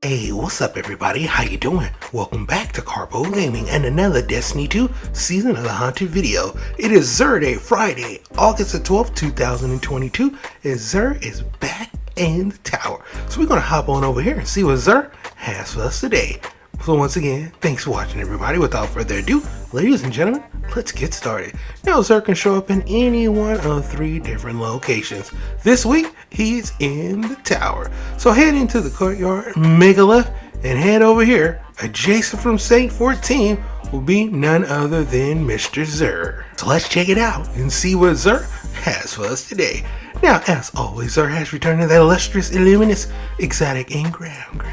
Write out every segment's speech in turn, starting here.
Hey, what's up everybody? How you doing? Welcome back to Karpo Gaming and another Destiny 2 Season of the Haunted video. It is Xur Day, Friday, August the 12th, 2022, and Xur is back in the tower. So we're going to hop on over here and see what Xur has for us today. So once again, thanks for watching everybody. Without further ado, ladies and gentlemen, let's get started. Now Xur can show up in any one of 3 different locations. This week, he's in the tower. So head into the courtyard, make a left, and head over here. Adjacent from Saint 14 will be none other than Mr. Xur. So let's check it out and see what Xur has for us today. Now, as always, Xur has returned to that illustrious, illuminous, exotic engram.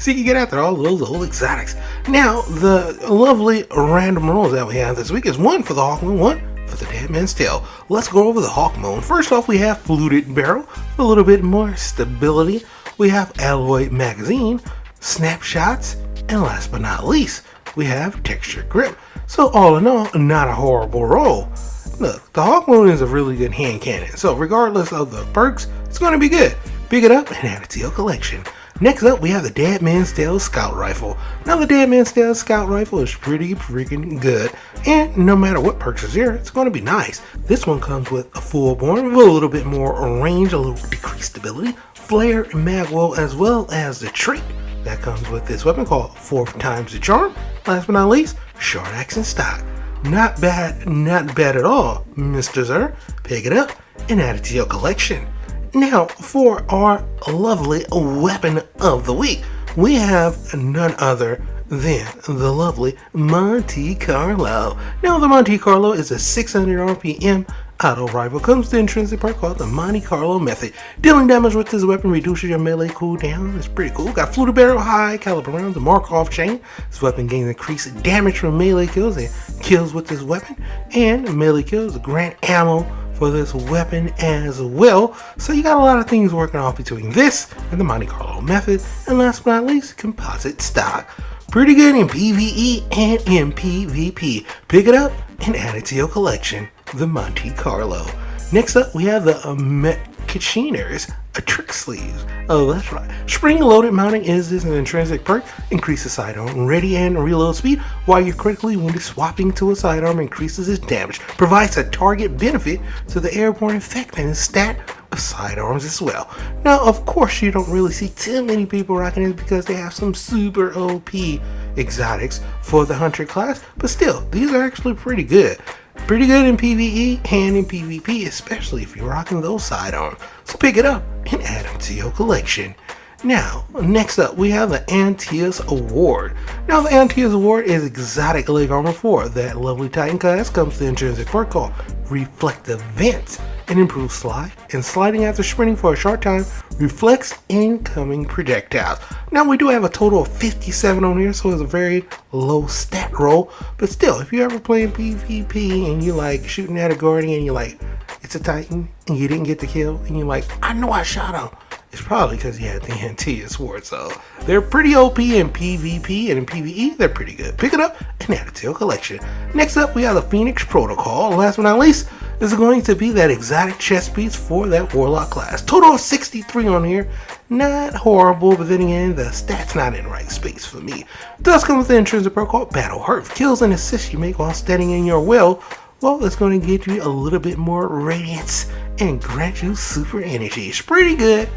So you can get after all those old exotics. Now, the lovely random rolls that we have this week is one for the Hawkmoon, one for the Dead Man's Tale. Let's go over the Hawkmoon. First off, we have Fluted Barrel for a little bit more stability. We have Alloy Magazine, Snapshots, and last but not least, we have Texture Grip. So all in all, not a horrible roll. Look, the Hawkmoon is a really good hand cannon, so regardless of the perks, it's going to be good. Pick it up and add it to your collection. Next up, we have the Dead Man's Tale Scout Rifle. Now, the Dead Man's Tale Scout Rifle is pretty freaking good, and no matter what perks is here, it's going to be nice. This one comes with a full bore with a little bit more range, a little decreased stability, flare, and magwell, as well as the trait that comes with this weapon called 4 times the charm. Last but not least, short axe in stock. Not bad at all, Mr. Xur. Pick it up and add it to your collection. Now, for our lovely weapon of the week, we have none other than the lovely Monte Carlo. Now, the Monte Carlo is a 600 RPM auto rifle. Comes with the intrinsic perk called the Monte Carlo method. Dealing damage with this weapon reduces your melee cooldown. It's pretty cool. Got fluted barrel, high caliber rounds, the Markov chain. This weapon gains increased damage from melee kills and kills with this weapon. And melee kills grant ammo for this weapon as well. So you got a lot of things working off between this and the Monte Carlo method. And last but not least, composite stock. Pretty good in PvE and in PvP. Pick it up and add it to your collection. The Monte Carlo. Next up, we have the Machiners, a trick sleeves. Oh, that's right. Spring-loaded mounting is this an intrinsic perk. Increases sidearm ready and reload speed, while you're critically wounded. Swapping to a sidearm increases its damage. Provides a target benefit to the airborne effect and stat of sidearms as well. Now, of course, you don't really see too many people rocking it because they have some super OP exotics for the Hunter class, but still, these are actually pretty good. Pretty good in PvE and in PvP, especially if you're rocking those sidearms. So pick it up and add them to your collection. Now, next up, we have the Antaeus Award. Now, the Antaeus Award is exotic leg armor for that lovely Titan class. Comes to the intrinsic perk called Reflective Vents. It improves slide, and sliding after sprinting for a short time reflects incoming projectiles. Now, we do have a total of 57 on here, so it's a very low stat roll. But still, if you're ever playing PvP and you like shooting at a guardian and you're like, it's a Titan, and you didn't get the kill, and you're like, I know I shot him. It's probably because you had the Antaeus Award. So they're pretty OP in PvP, and in PvE, they're pretty good. Pick it up and add it to your collection. Next up, we have the Phoenix Protocol. Last but not least, this is going to be that exotic chest piece for that Warlock class. Total of 63 on here. Not horrible, but then again, the stats not in the right space for me. It does come with the intrinsic perk called Battle Hurt. Kills and assists you make while standing in your well, it's going to get you a little bit more radiance and grant you super energy. It's pretty good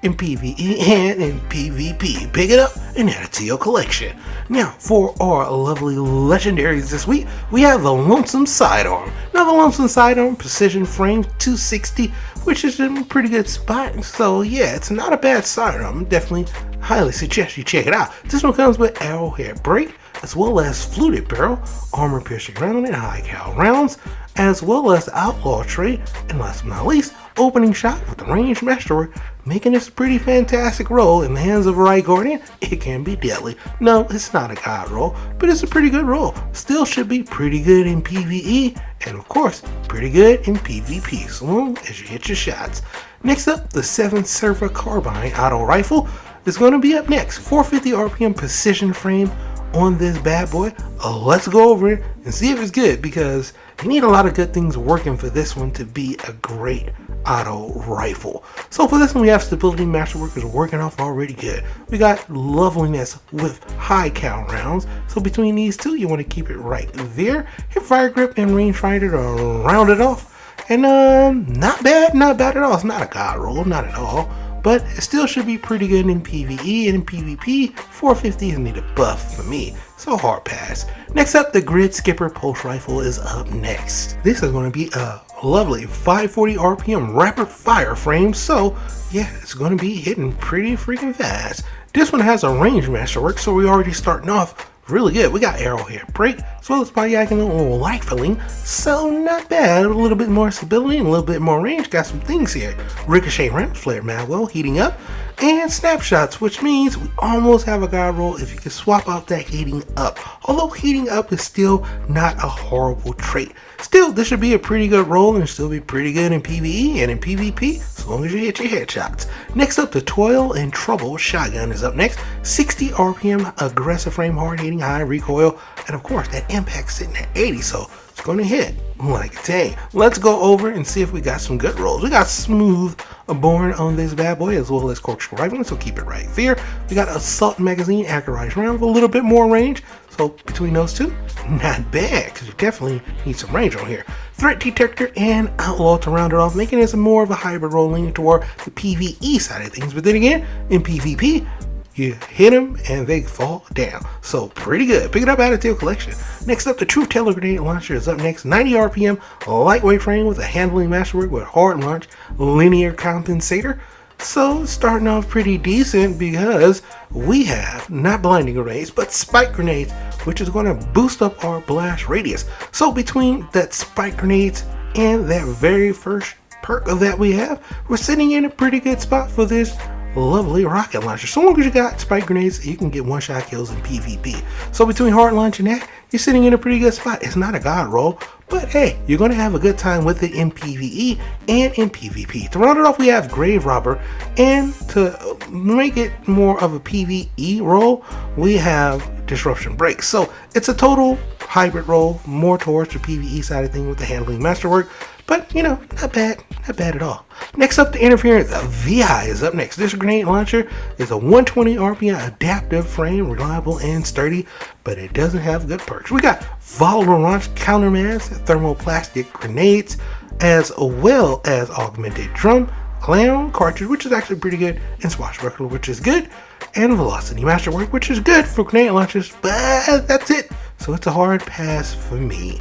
in PvE and in PvP. Pick it up and add it to your collection. Now, for our lovely legendaries this week, we have the Lonesome Sidearm. Now, the Lonesome Sidearm, precision frame 260, which is in a pretty good spot. So, yeah, it's not a bad sidearm. Definitely highly suggest you check it out. This one comes with arrowhead break, as well as fluted barrel, armor piercing round, and high cal rounds, as well as outlaw trait, and last but not least, opening shot with the ranged mastery, making this a pretty fantastic roll. In the hands of a right guardian, it can be deadly. No, it's not a god roll, but it's a pretty good roll. Still should be pretty good in PvE, and of course, pretty good in PvP, so long as you hit your shots. Next up, the 7 Server Carbine Auto Rifle is going to be up next. 450 RPM precision frame on this bad boy. Let's go over it and see if it's good, because You need a lot of good things working for this one to be a great auto rifle. So for this one, we have stability masterwork is working off already good. We got loveliness with high count rounds. So between these two, you want to keep it right there. Hip fire grip and rangefinder to round it off. And not bad at all. It's not a god roll, not at all. But it still should be pretty good in PvE, and in PvP, 450s need a buff for me. So hard pass. Next up, the Grid Skipper Pulse Rifle is up next. This is going to be a lovely 540 RPM rapid fire frame. So yeah, it's going to be hitting pretty freaking fast. This one has a range masterwork, so we're already starting off really good. We got arrowhead break as well as polygonal rifling, so not bad. A little bit more stability and a little bit more range. Got some things here. Ricochet rounds, flare magwell heating up, and snapshots, which means we almost have a god roll if you can swap out that heating up. Although heating up is still not a horrible trait. Still, this should be a pretty good roll and still be pretty good in PvE and in PvP, as long as you hit your headshots. Next up, the Toil and Trouble Shotgun is up next. 60 RPM, aggressive frame, hard hitting, high recoil, and of course that impact sitting at 80, so it's going to hit like a tank. Let's go over and see if we got some good rolls. We got smooth born on this bad boy as well as corkscrew rifling, so keep it right there. We got assault magazine, accurized round with a little bit more range. So between those two, not bad, because you definitely need some range on here. Threat detector and outlaw to round it off, making this more of a hybrid role leaning toward the PvE side of things. But then again, in PvP, you hit them and they fall down. So pretty good. Pick it up, add it to your collection. Next up, the Truth Teller Grenade Launcher is up next. 90 RPM, lightweight frame with a handling masterwork with hard launch, linear compensator. So starting off pretty decent because we have not blinding grenades, but spike grenades, which is going to boost up our blast radius. So between that spike grenades and that very first perk that we have, we're sitting in a pretty good spot for this lovely rocket launcher. So long as you got spike grenades, you can get one-shot kills in PvP. So between hard launch and that, you're sitting in a pretty good spot. It's not a god roll, but hey, you're going to have a good time with it in PvE and in PvP. To round it off, we have Grave Robber, and to make it more of a PvE roll, we have Disruption Break. So it's a total hybrid roll, more towards the PvE side of things with the handling masterwork. But, you know, not bad at all. Next up, the Interference VI is up next. This grenade launcher is a 120 RPM adaptive frame, reliable and sturdy, but it doesn't have good perks. We got volatile launch, countermass, thermoplastic grenades, as well as augmented drum, clown cartridge, which is actually pretty good, and swashbuckler, which is good, and velocity masterwork, which is good for grenade launchers, but that's it. So it's a hard pass for me.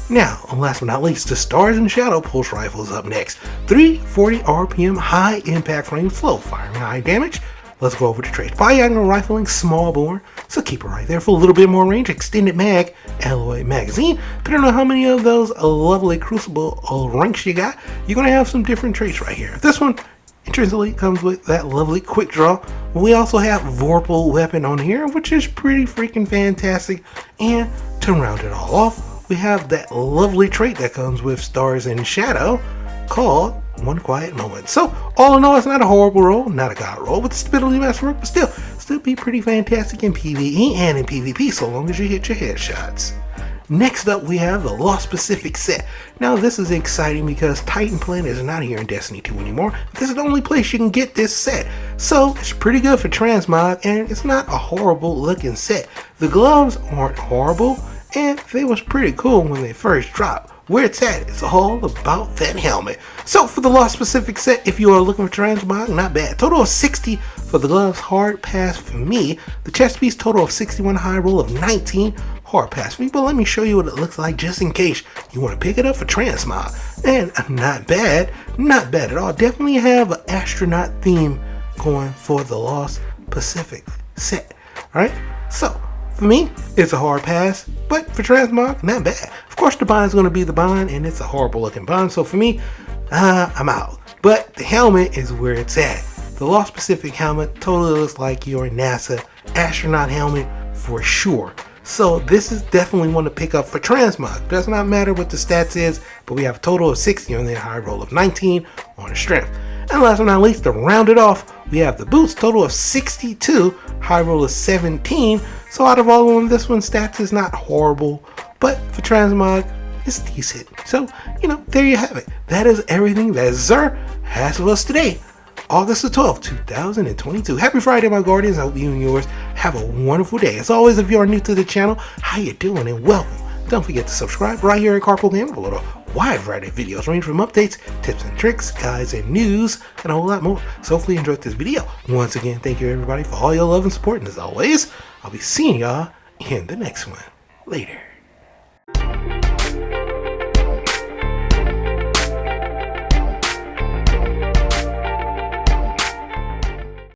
Now, last but not least, the Stars and Shadow Pulse Rifle is up next. 340 RPM, high impact frame, slow firing, high damage. Let's go over the traits. Polygonal rifling, small bore, so keep it right there for a little bit more range. Extended mag, alloy magazine. Depending on how many of those lovely crucible ranks you got, you're going to have some different traits right here. This one intrinsically comes with that lovely quick draw. We also have Vorpal weapon on here, which is pretty freaking fantastic. And to round it all off, we have that lovely trait that comes with Stars and Shadow called One Quiet Moment. So all in all, it's not a horrible roll, not a god roll with stability masterwork, but still be pretty fantastic in PvE and in PvP so long as you hit your headshots. Next up, we have the Lost Pacific set. Now this is exciting because Titan Planet is not here in Destiny 2 anymore. This is the only place you can get this set. So it's pretty good for transmog, and it's not a horrible looking set. The gloves aren't horrible, and they was pretty cool when they first dropped. Where it's at, it's all about that helmet. So for the Lost Pacific set, if you are looking for transmog, not bad. Total of 60 for the gloves, hard pass for me. The chest piece, total of 61, high roll of 19, hard pass for me. But let me show you what it looks like just in case you want to pick it up for transmog. And not bad at all. Definitely have an astronaut theme going for the Lost Pacific set. Alright, so for me, it's a hard pass, but for transmog, not bad. Of course, the bond's going to be the bond, and it's a horrible looking bond, so for me, I'm out. But the helmet is where it's at. The Lost Pacific helmet totally looks like your NASA astronaut helmet for sure. So this is definitely one to pick up for transmog. Does not matter what the stats is, but we have a total of 60 on the high roll of 19 on the strength. And last but not least, to round it off, we have the boots, total of 62, high roll of 17. So out of all of them, this one's stats is not horrible, but for transmog, is decent. So, there you have it. That is everything that Xur has for us today, August the 12th, 2022. Happy Friday, my guardians. I hope you and yours have a wonderful day. As always, if you are new to the channel, how you doing and welcome. Don't forget to subscribe right here at Karpo Gaming for a wide variety of videos range from updates, tips and tricks, guides and news, and a whole lot more. So hopefully you enjoyed this video. Once again, thank you everybody for all your love and support. And as always, I'll be seeing y'all in the next one. Later.